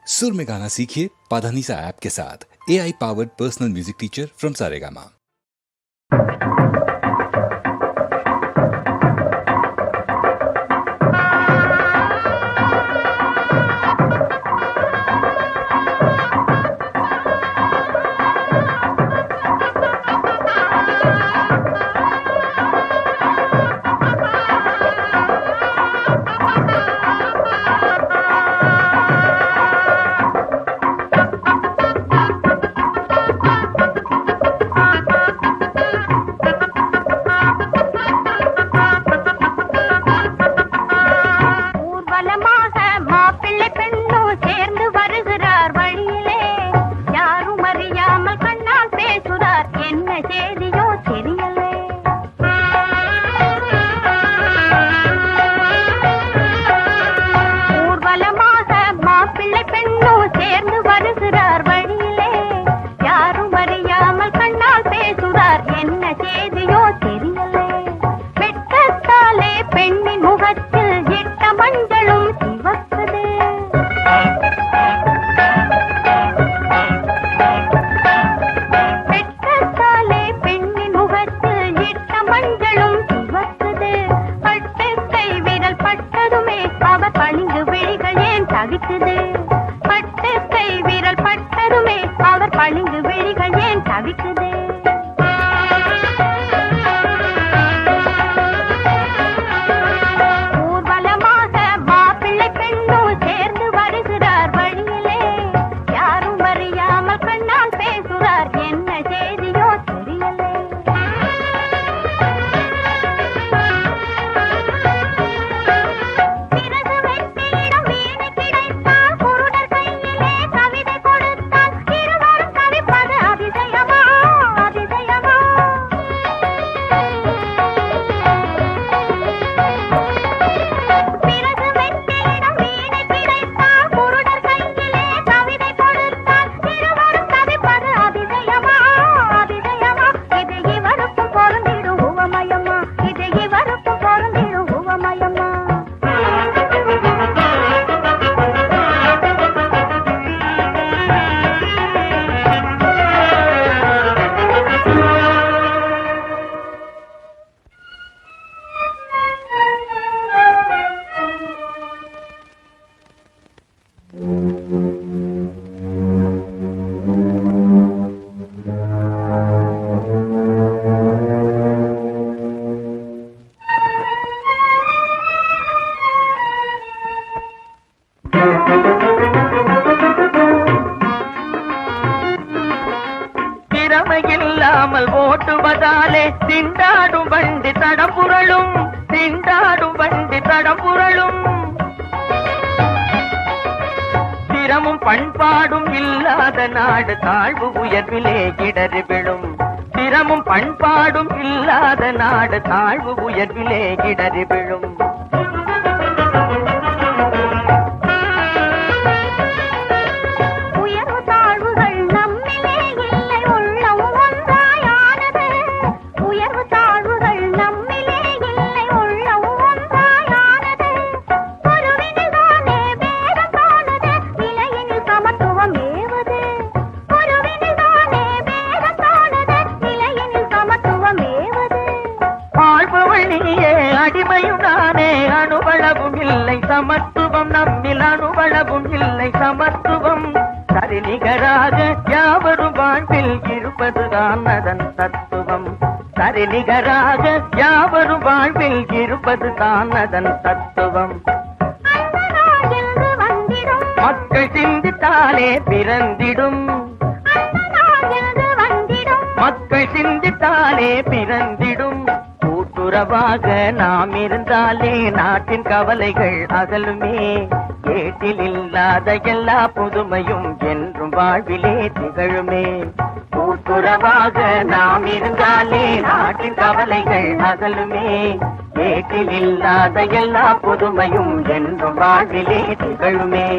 सुर में गाना सीखिए पाधानीसा ऐप के साथ। AI powered personal music teacher from Saregama. திறமையில்லாமல் ஓட்டுவதாலே திண்டாடும் வண்டி தடம்புரளும், திண்டாடும் வண்டி தடம்புரளும். திறமும் பண்பாடும் இல்லாத நாடு தாழ்வு உயர்விலே இடறி விழும். திறமும் பண்பாடும் இல்லாத நாடு தாழ்வு உயர்விலே இடறி விழும். அடிமையும் நானே, அணுவளவும் இல்லை சமத்துவம் நம்மில், அணுவளவும் இல்லை சமத்துவம். சரிநிகராக யாவரும் வாழ்வில் இருப்பதுதான் அதன் தத்துவம். சரிநிகராக யாவரும் வாழ்வில் இருப்பதுதான் அதன் தத்துவம். மக்கள் சிந்தித்தாலே பிறந்திடும், மக்கள் சிந்தித்தாலே பிறந்திடும். கூட்டுறவாக நாம் இருந்தாலே நாட்டின் கவலைகள் அகலுமே. ஏட்டில் இல்லாத எல்லா புதுமையும் என்றும் வாழ்விலே திகழுமே. கூட்டுறவாக நாம் இருந்தாலே நாட்டின் கவலைகள் அகலுமே. ஏட்டில் இல்லாத எல்லா புதுமையும் என்றும் வாழ்விலே திகழுமே.